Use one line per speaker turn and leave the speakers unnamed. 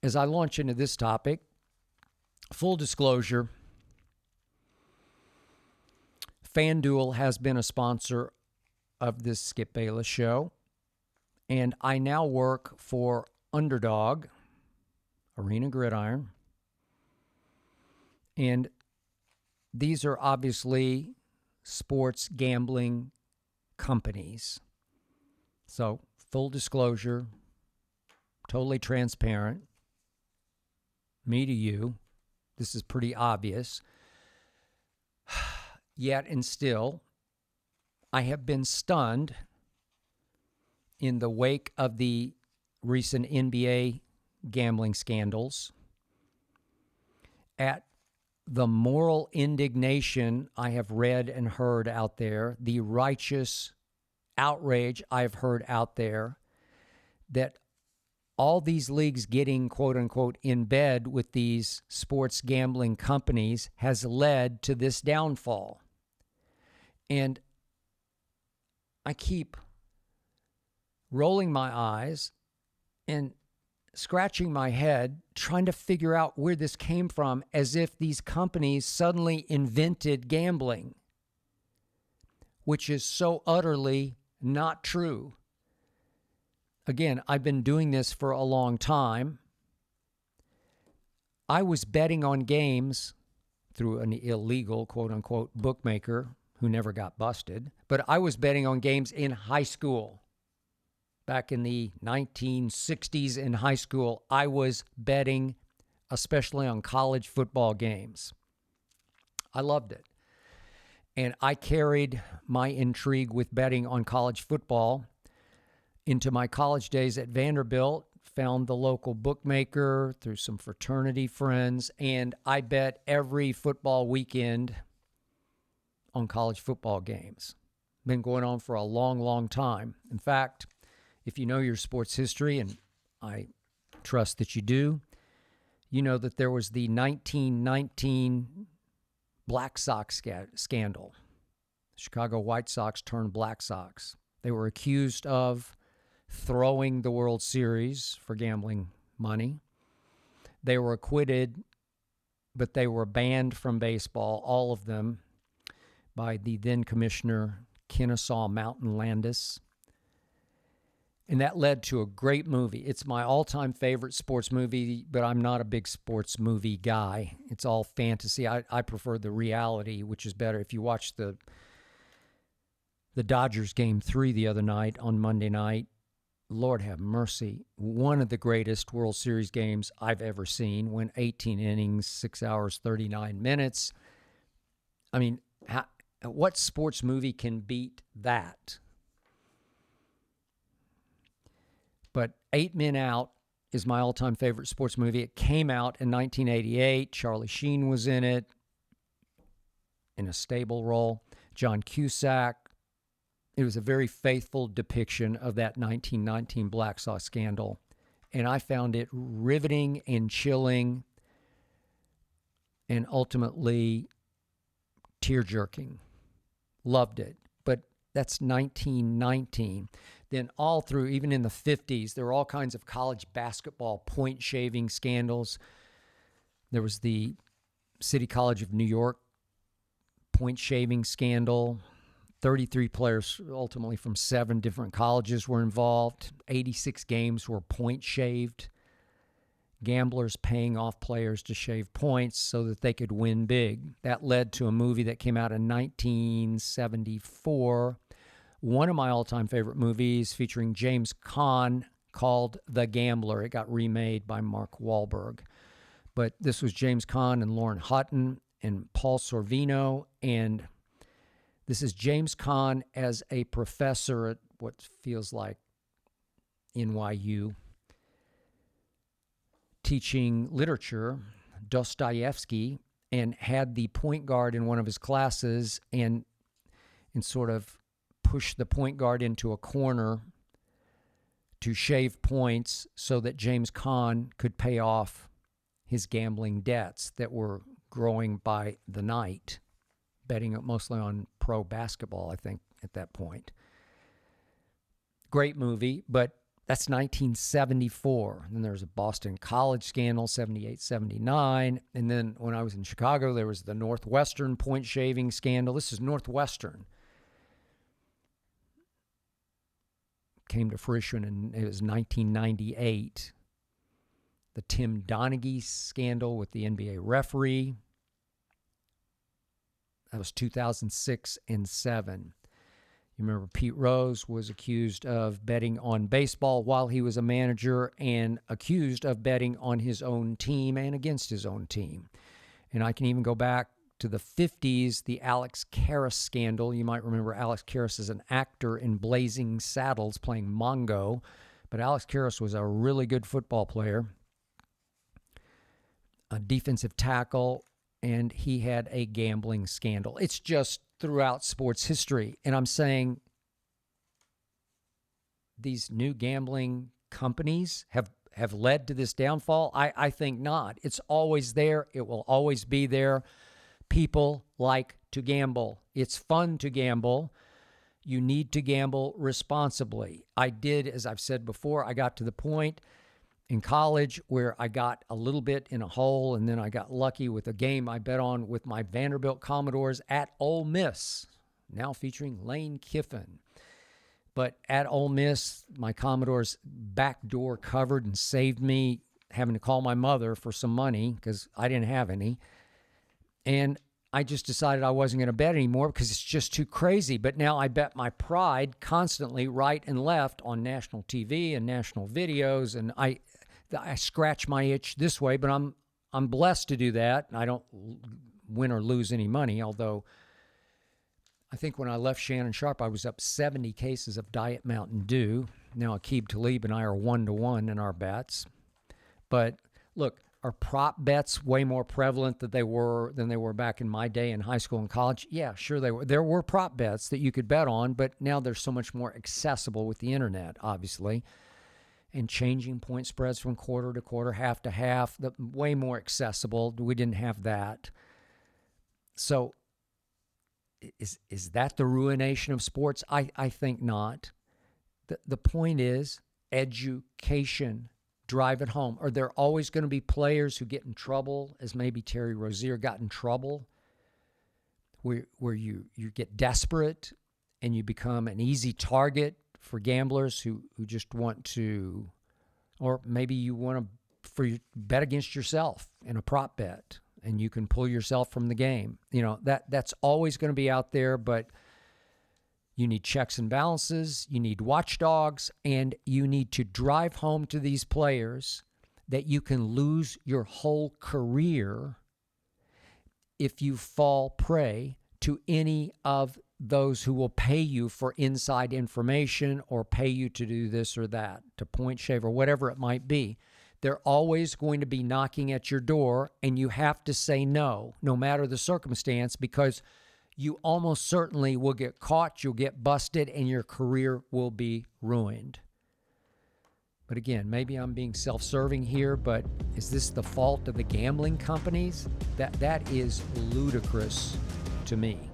as I launch into this topic, full disclosure, FanDuel has been a sponsor of this Skip Bayless show, and I now work for Underdog, Arena Gridiron, and these are obviously sports gambling companies. So, full disclosure, totally transparent, me to you, this is pretty obvious. Yet and still, I have been stunned in the wake of the recent NBA gambling scandals at the moral indignation I have read and heard out there, the righteous outrage I've heard out there, that all these leagues getting, quote unquote, in bed with these sports gambling companies has led to this downfall. And I keep rolling my eyes and scratching my head, trying to figure out where this came from, as if these companies suddenly invented gambling, which is so utterly not true. Again, I've been doing this for a long time. I was betting on games through an illegal, quote-unquote, bookmaker who never got busted, but I was betting on games in high school. Back in the 1960s in high school, I was betting, especially on college football games. I loved it. And I carried my intrigue with betting on college football into my college days at Vanderbilt, found the local bookmaker through some fraternity friends, and I bet every football weekend on college football games. Been going on for a long, long time. In fact, if you know your sports history, and I trust that you do, you know that there was the 1919 Black Sox scandal. Chicago White Sox turned Black Sox. They were accused of throwing the World Series for gambling money. They were acquitted, but they were banned from baseball, all of them, by the then commissioner Kennesaw Mountain Landis. And that led to a great movie. It's my all-time favorite sports movie, but I'm not a big sports movie guy. It's all fantasy. I prefer the reality, which is better. If you watch the Dodgers Game 3 the other night on Monday night, Lord have mercy, one of the greatest World Series games I've ever seen. Went 18 innings, 6 hours, 39 minutes. I mean, what sports movie can beat that? But 8 Men Out is my all-time favorite sports movie. It came out in 1988. Charlie Sheen was in it in a stable role. John Cusack. It was a very faithful depiction of that 1919 Black Sox scandal. And I found it riveting and chilling and ultimately tear-jerking. Loved it. But that's 1919. Then all through, even in the 50s, there were all kinds of college basketball point-shaving scandals. There was the City College of New York point-shaving scandal. 33 players, ultimately from 7 different colleges, were involved. 86 games were point-shaved. Gamblers paying off players to shave points so that they could win big. That led to a movie that came out in 1974. One of my all-time favorite movies featuring James Caan called The Gambler. It got remade by Mark Wahlberg. But this was James Caan and Lauren Hutton and Paul Sorvino. And this is James Caan as a professor at what feels like NYU, teaching literature, Dostoevsky, and had the point guard in one of his classes and sort of pushed the point guard into a corner to shave points so that James Caan could pay off his gambling debts that were growing by the night, betting mostly on pro basketball, I think, at that point. Great movie, but That's 1974. Then there's a Boston College scandal, 78, 79. And then when I was in Chicago, there was the Northwestern point shaving scandal. This is Northwestern. Came to fruition, and it was 1998. The Tim Donaghy scandal with the NBA referee. That was 2006 and 7. You remember Pete Rose was accused of betting on baseball while he was a manager and accused of betting on his own team and against his own team. And I can even go back to the 50s, the Alex Karras scandal. You might remember Alex Karras as an actor in Blazing Saddles playing Mongo. But Alex Karras was a really good football player, a defensive tackle, and he had a gambling scandal. It's just throughout sports history. And I'm saying these new gambling companies have led to this downfall. I think not. It's always there. It will always be there. People like to gamble. It's fun to gamble. You need to gamble responsibly. I did, as I've said before, I got to the point in college where I got a little bit in a hole, and then I got lucky with a game I bet on with my Vanderbilt Commodores at Ole Miss, now featuring Lane Kiffin. But at Ole Miss, my Commodores back door covered and saved me having to call my mother for some money because I didn't have any. And I just decided I wasn't going to bet anymore because it's just too crazy. But now I bet my pride constantly right and left on national TV and national videos, and I scratch my itch this way, but I'm blessed to do that. I don't win or lose any money, although I think when I left Shannon Sharp, I was up 70 cases of Diet Mountain Dew. Now Aqib Talib and I are 1-1 in our bets. But look, are prop bets way more prevalent than they were back in my day in high school and college? Yeah, sure they were. There were prop bets that you could bet on, but now they're so much more accessible with the internet, obviously. And changing point spreads from quarter to quarter, half to half, way more accessible. We didn't have that. So is that the ruination of sports? I think not. The point is education. Drive it home. Are there always going to be players who get in trouble, as maybe Terry Rozier got in trouble, where you get desperate and you become an easy target for gamblers who just want to, or maybe you want to bet against yourself in a prop bet and you can pull yourself from the game. You know, that's always going to be out there, but you need checks and balances, you need watchdogs, and you need to drive home to these players that you can lose your whole career if you fall prey to any of those who will pay you for inside information or pay you to do this or that, to point shave or whatever it might be. They're always going to be knocking at your door, and you have to say no matter the circumstance, because you almost certainly will get caught, you'll get busted, and your career will be ruined. But again, maybe I'm being self-serving here, but is this the fault of the gambling companies? That is ludicrous to me.